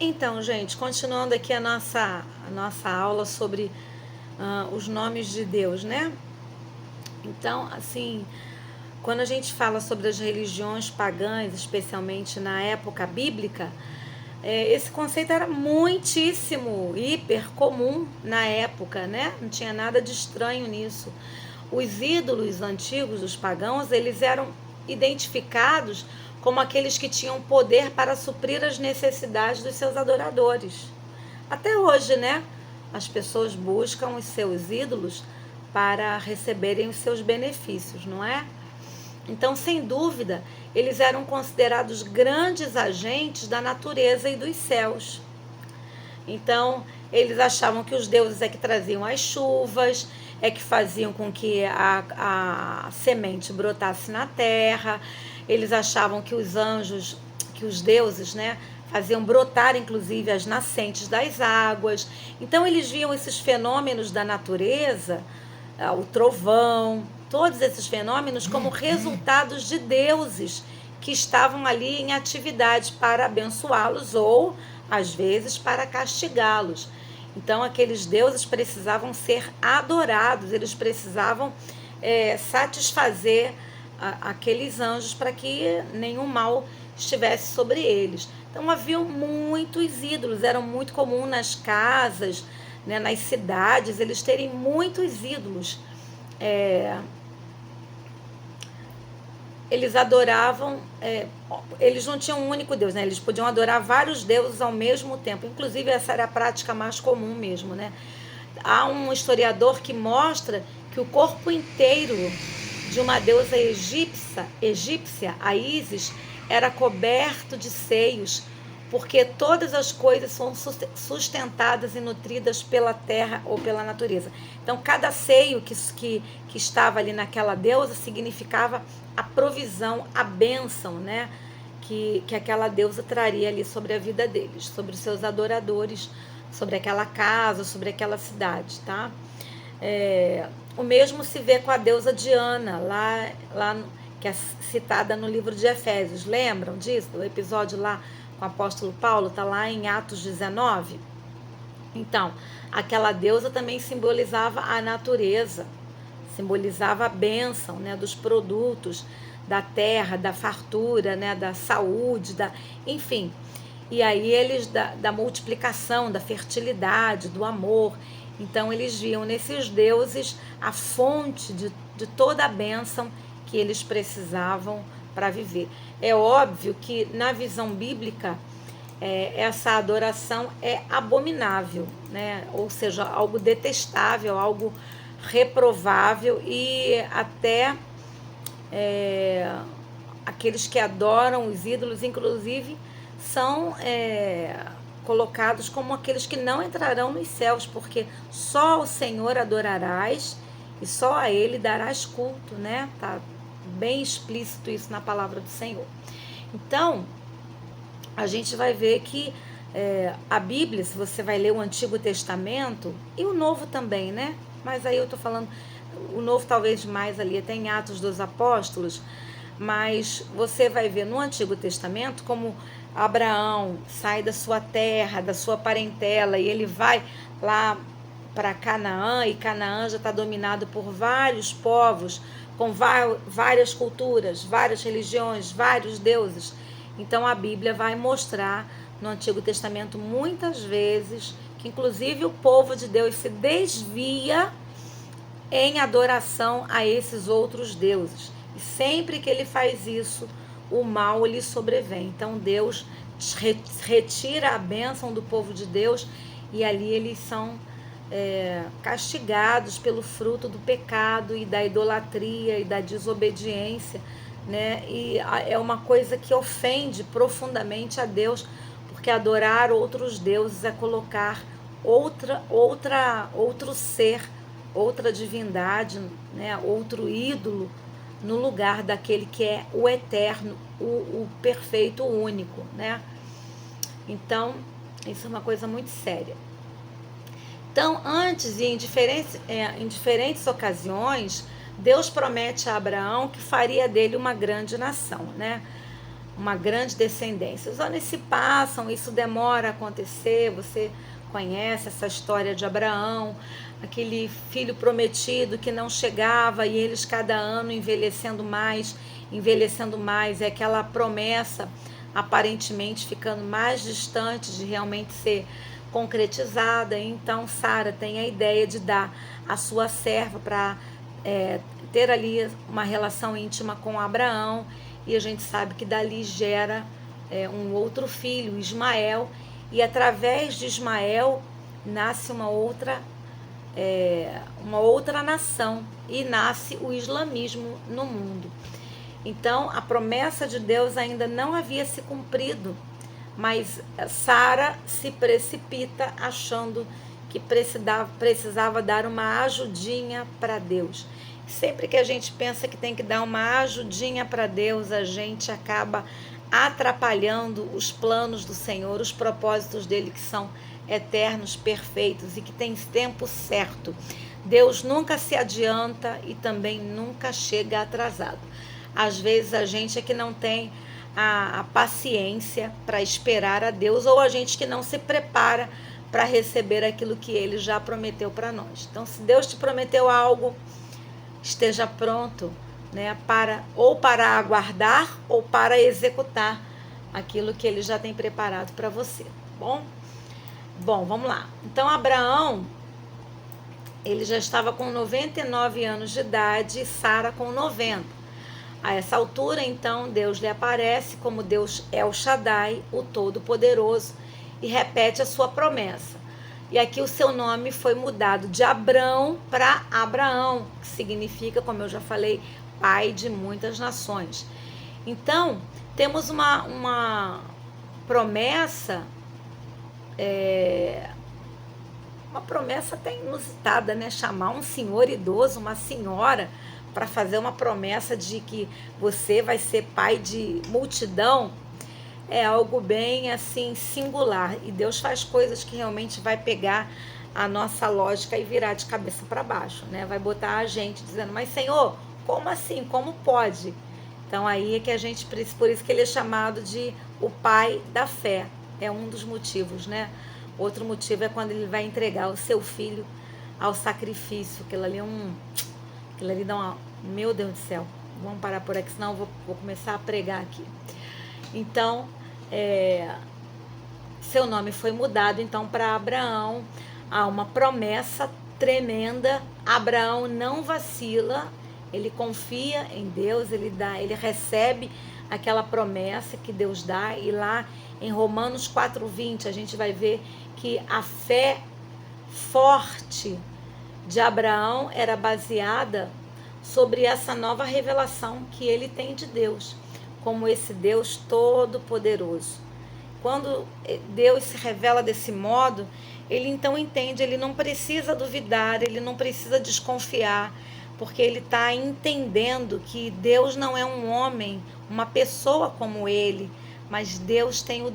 Então, gente, continuando aqui a nossa aula sobre os nomes de Deus, né? Então, assim, quando a gente fala sobre as religiões pagãs, especialmente na época bíblica, esse conceito era muitíssimo, hiper comum na época, né? Não tinha nada de estranho nisso. Os ídolos antigos, os pagãos, eles eram identificados como aqueles que tinham poder para suprir as necessidades dos seus adoradores. Até hoje, né? As pessoas buscam os seus ídolos para receberem os seus benefícios, não é? Então, sem dúvida, eles eram considerados grandes agentes da natureza e dos céus. Então, eles achavam que os deuses é que traziam as chuvas, é que faziam com que a semente brotasse na terra. Eles achavam que os anjos, que os deuses, né, faziam brotar inclusive as nascentes das águas. Então, eles viam esses fenômenos da natureza, o trovão, todos esses fenômenos como resultados de deuses que estavam ali em atividade para abençoá-los ou, às vezes, para castigá-los. Então, aqueles deuses precisavam ser adorados, eles precisavam satisfazer aqueles anjos para que nenhum mal estivesse sobre eles. Então, havia muitos ídolos, eram muito comum nas casas, né, nas cidades, eles terem muitos ídolos. Eles adoravam, eles não tinham um único Deus, né? Eles podiam adorar vários deuses ao mesmo tempo. Inclusive, essa era a prática mais comum mesmo, né? Há um historiador que mostra que o corpo inteiro de uma deusa egípcia, a Ísis, era coberto de seios, porque todas as coisas são sustentadas e nutridas pela terra ou pela natureza. Então, cada seio que estava ali naquela deusa significava a provisão, a bênção, né? Que aquela deusa traria ali sobre a vida deles, sobre os seus adoradores, sobre aquela casa, sobre aquela cidade, tá? O mesmo se vê com a deusa Diana, lá que é citada no livro de Efésios. Lembram disso? O episódio lá com o apóstolo Paulo, está lá em Atos 19. Então, aquela deusa também simbolizava a natureza, simbolizava a bênção, né, dos produtos, da terra, da fartura, né, da saúde, enfim. E aí eles da multiplicação, da fertilidade, do amor. Então eles viam nesses deuses a fonte de toda a bênção que eles precisavam para viver. É óbvio que na visão bíblica essa adoração é abominável, né? Ou seja, algo detestável, algo reprovável e até aqueles que adoram os ídolos, inclusive, são colocados como aqueles que não entrarão nos céus, porque só o Senhor adorarás e só a Ele darás culto, né? Tá bem explícito isso na palavra do Senhor. Então, a gente vai ver que a Bíblia, se você vai ler o Antigo Testamento e o Novo também, né? Mas aí eu tô falando o Novo talvez mais ali, até em Atos dos Apóstolos, mas você vai ver no Antigo Testamento como Abraão sai da sua terra, da sua parentela, e ele vai lá para Canaã, e Canaã já está dominado por vários povos, com várias culturas, várias religiões, vários deuses. Então a Bíblia vai mostrar no Antigo Testamento muitas vezes que inclusive o povo de Deus se desvia em adoração a esses outros deuses. E sempre que ele faz isso, o mal lhe sobrevém. Então Deus retira a bênção do povo de Deus e ali eles são castigados pelo fruto do pecado e da idolatria e da desobediência, né? E é uma coisa que ofende profundamente a Deus, porque adorar outros deuses é colocar outro ser, outra divindade, né? Outro ídolo no lugar daquele que é o eterno, o perfeito, o único, né? Então, isso é uma coisa muito séria. Então, antes e em diferentes ocasiões, Deus promete a Abraão que faria dele uma grande nação, né? uma grande descendência. Os anos se passam, isso demora a acontecer, você conhece essa história de Abraão, aquele filho prometido que não chegava e eles cada ano envelhecendo mais, e aquela promessa aparentemente ficando mais distante de realmente ser concretizada. Então Sara tem a ideia de dar a sua serva para ter ali uma relação íntima com Abraão, e a gente sabe que dali gera um outro filho, Ismael, e através de Ismael nasce uma outra nação, e nasce o islamismo no mundo. Então a promessa de Deus ainda não havia se cumprido, mas Sara se precipita achando que precisava dar uma ajudinha para Deus. Sempre que a gente pensa que tem que dar uma ajudinha para Deus, a gente acaba atrapalhando os planos do Senhor, os propósitos dele que são eternos, perfeitos e que tem tempo certo. Deus nunca se adianta e também nunca chega atrasado. Às vezes a gente é que não tem a paciência para esperar a Deus, ou a gente que não se prepara para receber aquilo que ele já prometeu para nós. Então, se Deus te prometeu algo, esteja pronto, né, para aguardar ou para executar aquilo que ele já tem preparado para você. Bom, vamos lá. Então, Abraão, ele já estava com 99 anos de idade e Sara com 90. A essa altura, então, Deus lhe aparece como Deus El Shaddai, o Todo-Poderoso, e repete a sua promessa. E aqui o seu nome foi mudado de Abrão para Abraão, que significa, como eu já falei, pai de muitas nações. Então, temos uma promessa, uma promessa até inusitada, né? Chamar um senhor idoso, uma senhora, para fazer uma promessa de que você vai ser pai de multidão, é algo bem assim singular. E Deus faz coisas que realmente vai pegar a nossa lógica e virar de cabeça para baixo, né? Vai botar a gente dizendo, mas Senhor, como assim? Como pode? Então aí é que a gente, por isso que ele é chamado de o pai da fé. É um dos motivos, né? Outro motivo é quando ele vai entregar o seu filho ao sacrifício. Aquilo ali dá uma... Meu Deus do céu, vamos parar por aqui, senão eu vou começar a pregar aqui. Então, seu nome foi mudado então para Abraão. Há uma promessa tremenda. Abraão não vacila, ele confia em Deus, ele recebe aquela promessa que Deus dá. E lá em Romanos 4:20 a gente vai ver que a fé forte de Abraão era baseada sobre essa nova revelação que ele tem de Deus, como esse Deus todo-poderoso. Quando Deus se revela desse modo, ele então entende, ele não precisa duvidar, ele não precisa desconfiar, porque ele está entendendo que Deus não é um homem, uma pessoa como ele, mas Deus tem o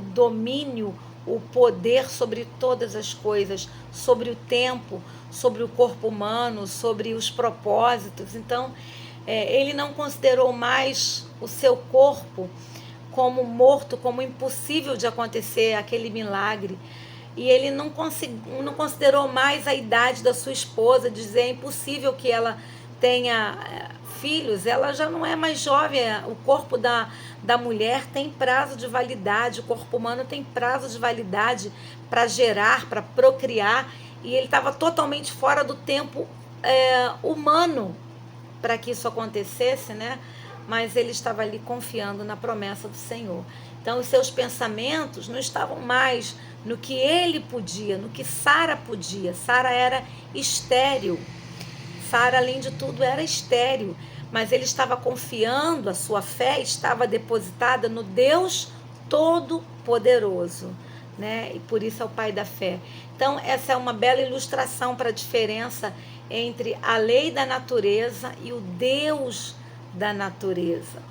domínio, o poder sobre todas as coisas, sobre o tempo, sobre o corpo humano, sobre os propósitos. Então, ele não considerou mais o seu corpo como morto, como impossível de acontecer aquele milagre. E ele não considerou mais a idade da sua esposa, dizer é impossível que ela tenha filhos, ela já não é mais jovem. O corpo da mulher tem prazo de validade, o corpo humano tem prazo de validade para gerar, para procriar, e ele estava totalmente fora do tempo humano para que isso acontecesse, né? Mas ele estava ali confiando na promessa do Senhor. Então, os seus pensamentos não estavam mais no que ele podia, no que Sara podia. Sara era estéril. Sara, além de tudo, era estéril. Mas ele estava confiando, a sua fé estava depositada no Deus Todo-Poderoso, né? E por isso é o pai da fé. Então, essa é uma bela ilustração para a diferença entre a lei da natureza e o Deus da natureza.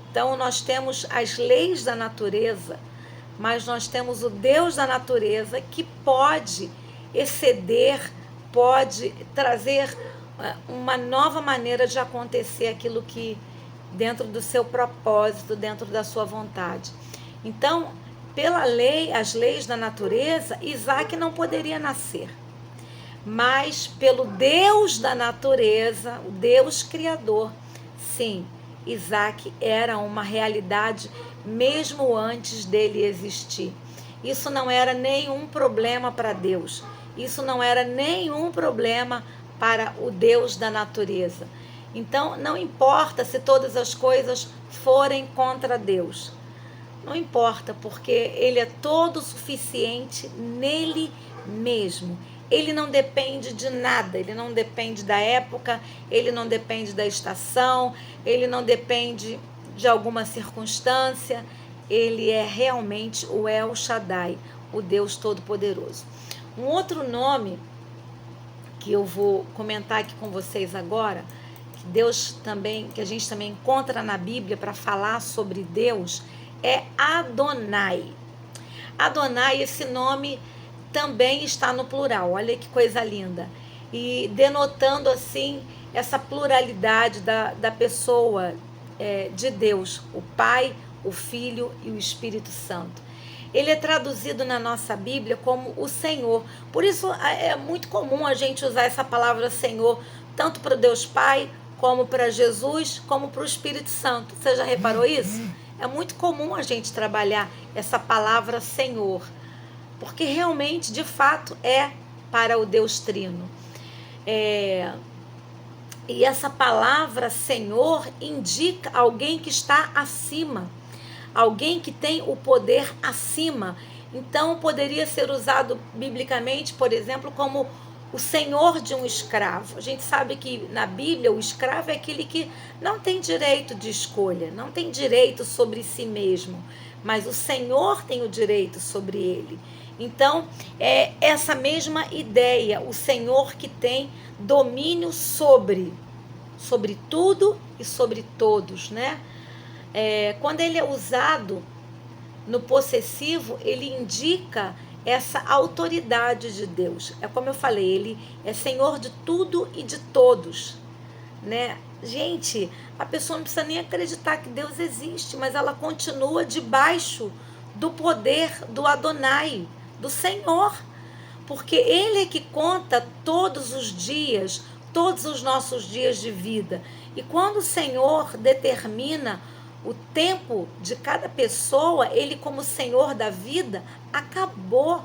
Então, nós temos as leis da natureza, mas nós temos o Deus da natureza que pode exceder, pode trazer uma nova maneira de acontecer aquilo que dentro do seu propósito, dentro da sua vontade. Então, pela lei, as leis da natureza, Isaac não poderia nascer. Mas pelo Deus da natureza, o Deus criador, sim, Isaac era uma realidade mesmo antes dele existir. Isso não era nenhum problema para Deus. Isso não era nenhum problema para o Deus da natureza. Então, não importa se todas as coisas forem contra Deus. Não importa, porque Ele é todo suficiente nele mesmo. Ele não depende de nada, ele não depende da época, ele não depende da estação, ele não depende de alguma circunstância. Ele é realmente o El Shaddai, o Deus Todo-Poderoso. Um outro nome que eu vou comentar aqui com vocês agora, que a gente também encontra na Bíblia para falar sobre Deus, é Adonai. Adonai, esse nome também está no plural, olha que coisa linda. E denotando assim essa pluralidade da pessoa de Deus, o Pai, o Filho e o Espírito Santo. Ele é traduzido na nossa Bíblia como o Senhor. Por isso é muito comum a gente usar essa palavra Senhor, tanto para Deus Pai, como para Jesus, como para o Espírito Santo. Você já reparou isso? É muito comum a gente trabalhar essa palavra Senhor, porque realmente, de fato, é para o Deus Trino. E essa palavra Senhor indica alguém que está acima, alguém que tem o poder acima. Então, poderia ser usado biblicamente, por exemplo, como o senhor de um escravo. A gente sabe que na Bíblia o escravo é aquele que não tem direito de escolha, não tem direito sobre si mesmo, mas o Senhor tem o direito sobre ele. Então, é essa mesma ideia, o Senhor que tem domínio sobre tudo e sobre todos, né? Quando ele é usado no possessivo, ele indica essa autoridade de Deus. É como eu falei, ele é Senhor de tudo e de todos, né? Gente, a pessoa não precisa nem acreditar que Deus existe, mas ela continua debaixo do poder do Adonai, do Senhor, porque Ele é que conta todos os dias, todos os nossos dias de vida. E quando o Senhor determina o tempo de cada pessoa, Ele como Senhor da vida, acabou.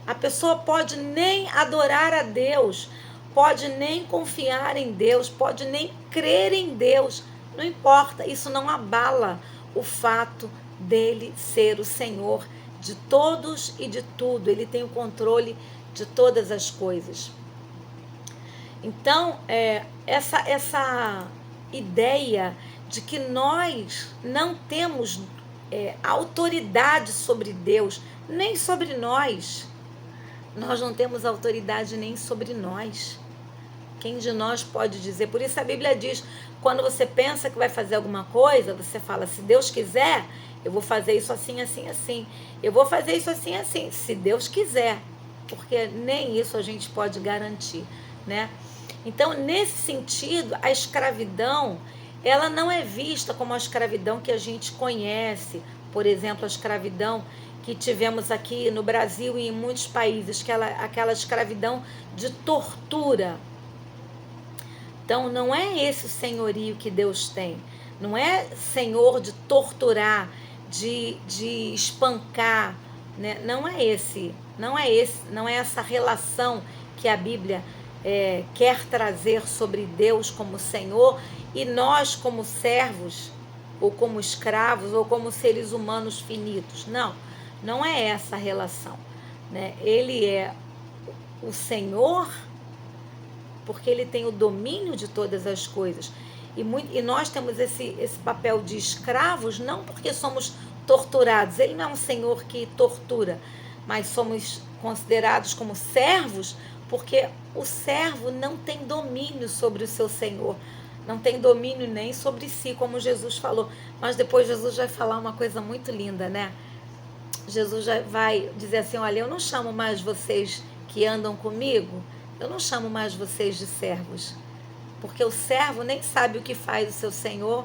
A pessoa pode nem adorar a Deus, pode nem confiar em Deus, pode nem crer em Deus, não importa, isso não abala o fato dele ser o Senhor de todos e de tudo. Ele tem o controle de todas as coisas. Então, essa ideia de que nós não temos autoridade sobre Deus, nem sobre nós. Nós não temos autoridade nem sobre nós. Quem de nós pode dizer? Por isso a Bíblia diz, quando você pensa que vai fazer alguma coisa, você fala, se Deus quiser, eu vou fazer isso assim, assim, assim. Eu vou fazer isso assim, assim, se Deus quiser. Porque nem isso a gente pode garantir, né? Então, nesse sentido, a escravidão, ela não é vista como a escravidão que a gente conhece. Por exemplo, a escravidão que tivemos aqui no Brasil e em muitos países, aquela escravidão de tortura. Então, não é esse o senhorio que Deus tem. Não é senhor de torturar, de espancar, né? Não é essa relação que a Bíblia quer trazer sobre Deus como Senhor e nós como servos, ou como escravos, ou como seres humanos finitos. Não é essa a relação, né? Ele é o Senhor porque Ele tem o domínio de todas as coisas. E nós temos esse papel de escravos, não porque somos torturados. Ele não é um Senhor que tortura, mas somos considerados como servos porque o servo não tem domínio sobre o seu Senhor, não tem domínio nem sobre si, como Jesus falou. Mas depois Jesus vai falar uma coisa muito linda, né? Jesus já vai dizer assim, olha, eu não chamo mais vocês que andam comigo, eu não chamo mais vocês de servos, porque o servo nem sabe o que faz o seu senhor,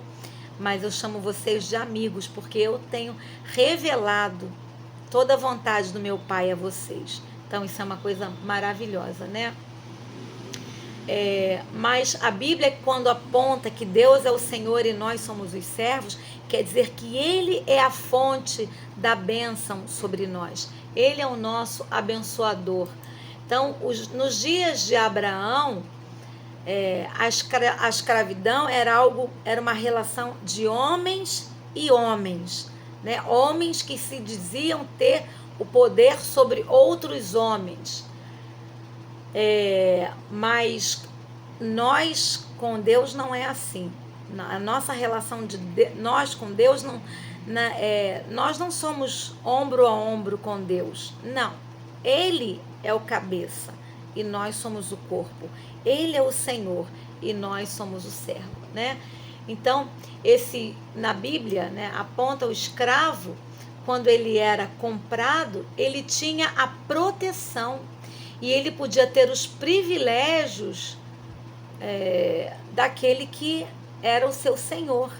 mas eu chamo vocês de amigos, porque eu tenho revelado toda a vontade do meu Pai a vocês. Então isso é uma coisa maravilhosa, né? Mas a Bíblia, quando aponta que Deus é o Senhor e nós somos os servos, quer dizer que Ele é a fonte da bênção sobre nós. Ele é o nosso abençoador. Então, nos dias de Abraão, a escravidão era uma relação de homens e homens, né? Homens que se diziam ter o poder sobre outros homens. Mas nós com Deus não é assim. A nossa relação nós com Deus nós não somos ombro a ombro com Deus. Não. Ele é o cabeça e nós somos o corpo. Ele é o Senhor e nós somos o servo, né? Então, na Bíblia, né, aponta o escravo, quando ele era comprado, ele tinha a proteção e ele podia ter os privilégios daquele que era o seu senhor.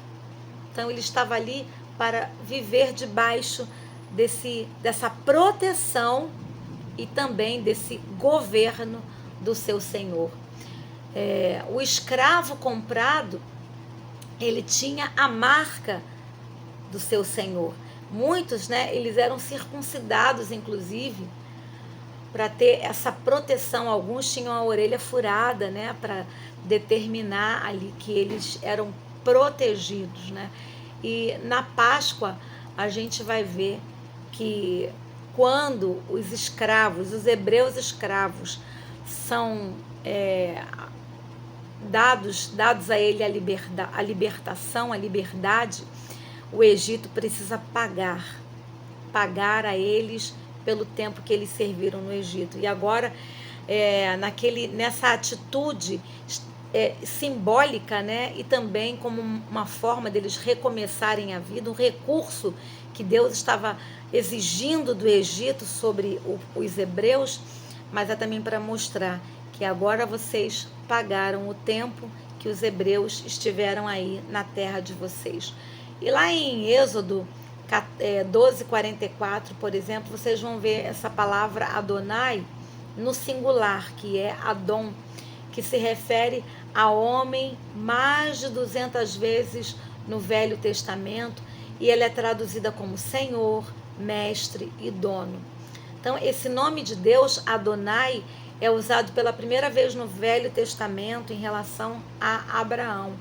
Então ele estava ali para viver debaixo dessa proteção e também desse governo do seu senhor. O escravo comprado, ele tinha a marca do seu senhor. Muitos, né, eles eram circuncidados, inclusive, para ter essa proteção. Alguns tinham a orelha furada, né, para determinar ali que eles eram protegidos, né? E na Páscoa a gente vai ver que quando os hebreus escravos são dados a ele a libertação, a liberdade, o Egito precisa pagar a eles pelo tempo que eles serviram no Egito. E agora, nessa atitude simbólica, né, e também como uma forma deles recomeçarem a vida, um recurso que Deus estava exigindo do Egito sobre os hebreus, mas é também para mostrar que agora vocês pagaram o tempo que os hebreus estiveram aí na terra de vocês. E lá em Êxodo 12:44, por exemplo, vocês vão ver essa palavra Adonai no singular, que é Adon, que se refere a homem mais de 200 vezes no Velho Testamento, e ela é traduzida como Senhor, Mestre e Dono. Então, esse nome de Deus, Adonai, é usado pela primeira vez no Velho Testamento em relação a Abraão.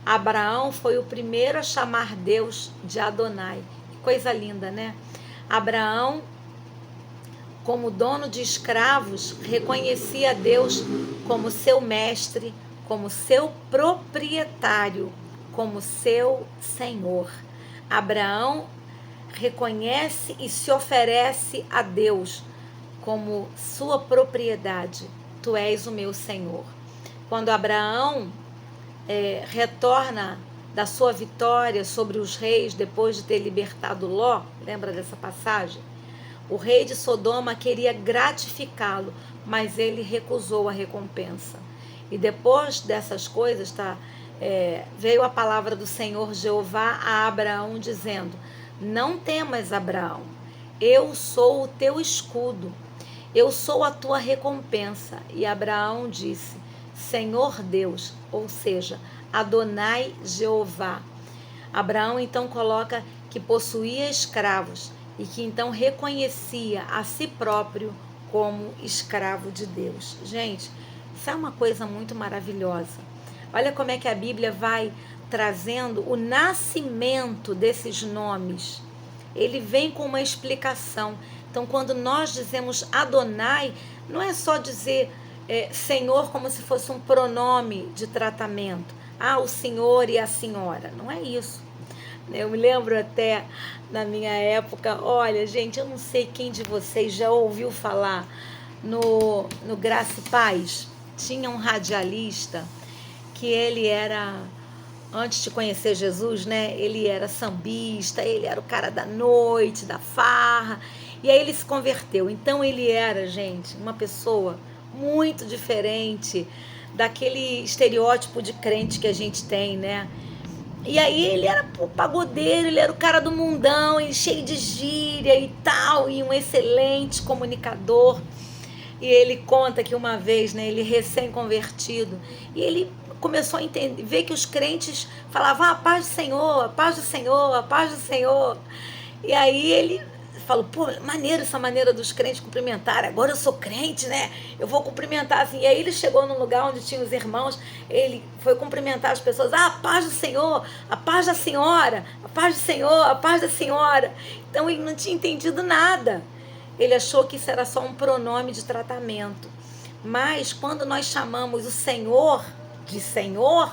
Abraão foi o primeiro a chamar Deus de Adonai. Que coisa linda, né? Abraão, como dono de escravos, reconhecia Deus como seu mestre, como seu proprietário, como seu Senhor. Abraão reconhece e se oferece a Deus como sua propriedade. Tu és o meu Senhor. Quando Abraão retorna da sua vitória sobre os reis depois de ter libertado Ló, lembra dessa passagem? O rei de Sodoma queria gratificá-lo, mas ele recusou a recompensa. E depois dessas coisas, veio a palavra do Senhor Jeová a Abraão dizendo: não temas, Abraão, eu sou o teu escudo, eu sou a tua recompensa. E Abraão disse: Senhor Deus, ou seja, Adonai Jeová. Abraão então coloca que possuía escravos e que então reconhecia a si próprio como escravo de Deus. Gente, isso é uma coisa muito maravilhosa. Olha como é que a Bíblia vai trazendo o nascimento desses nomes. Ele vem com uma explicação. Então, quando nós dizemos Adonai, não é só dizer Senhor como se fosse um pronome de tratamento. O senhor e a senhora. Não é isso. Eu me lembro até na minha época, olha, gente, eu não sei quem de vocês já ouviu falar no Graça e Paz. Tinha um radialista que ele era, antes de conhecer Jesus, né? Ele era sambista, ele era o cara da noite, da farra, e aí ele se converteu. Então ele era, gente, uma pessoa muito diferente daquele estereótipo de crente que a gente tem, né? E aí ele era o pagodeiro, ele era o cara do mundão, e cheio de gíria e tal, e um excelente comunicador. E ele conta que uma vez, né, ele recém-convertido, e ele começou a entender, ver que os crentes falavam, a paz do Senhor, a paz do Senhor, a paz do Senhor. E aí ele falou, pô, maneiro essa maneira dos crentes cumprimentarem, agora eu sou crente, né, eu vou cumprimentar assim. E aí ele chegou num lugar onde tinha os irmãos, ele foi cumprimentar as pessoas, a paz do Senhor, a paz da senhora, a paz do Senhor, a paz da senhora. Então ele não tinha entendido nada, ele achou que isso era só um pronome de tratamento. Mas quando nós chamamos o Senhor de Senhor,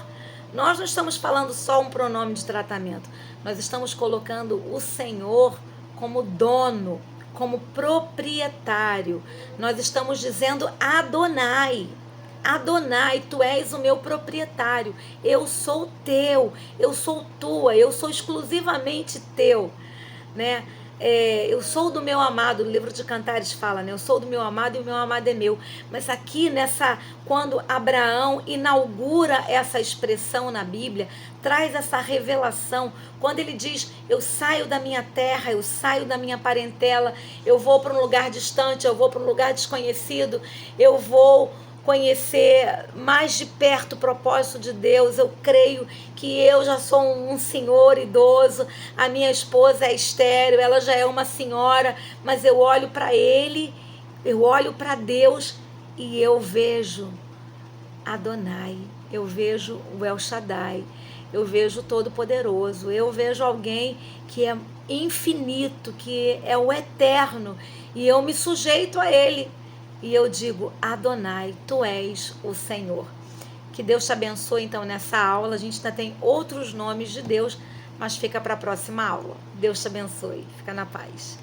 nós não estamos falando só um pronome de tratamento, nós estamos colocando o Senhor como dono, como proprietário. Nós estamos dizendo Adonai. Adonai, tu és o meu proprietário. Eu sou teu, eu sou tua, eu sou exclusivamente teu, né? Eu sou do meu amado, o livro de Cantares fala, né? Eu sou do meu amado e o meu amado é meu. Mas aqui quando Abraão inaugura essa expressão na Bíblia, traz essa revelação, quando ele diz, eu saio da minha terra, eu saio da minha parentela, eu vou para um lugar distante, eu vou para um lugar desconhecido, eu vou conhecer mais de perto o propósito de Deus. Eu creio que eu já sou um senhor idoso, a minha esposa é estéril, ela já é uma senhora, mas eu olho para ele, eu olho para Deus e eu vejo Adonai, eu vejo o El Shaddai, eu vejo o Todo-Poderoso, eu vejo alguém que é infinito, que é o eterno, e eu me sujeito a ele. E eu digo, Adonai, tu és o Senhor. Que Deus te abençoe, então, nessa aula. A gente ainda tem outros nomes de Deus, mas fica para a próxima aula. Deus te abençoe. Fica na paz.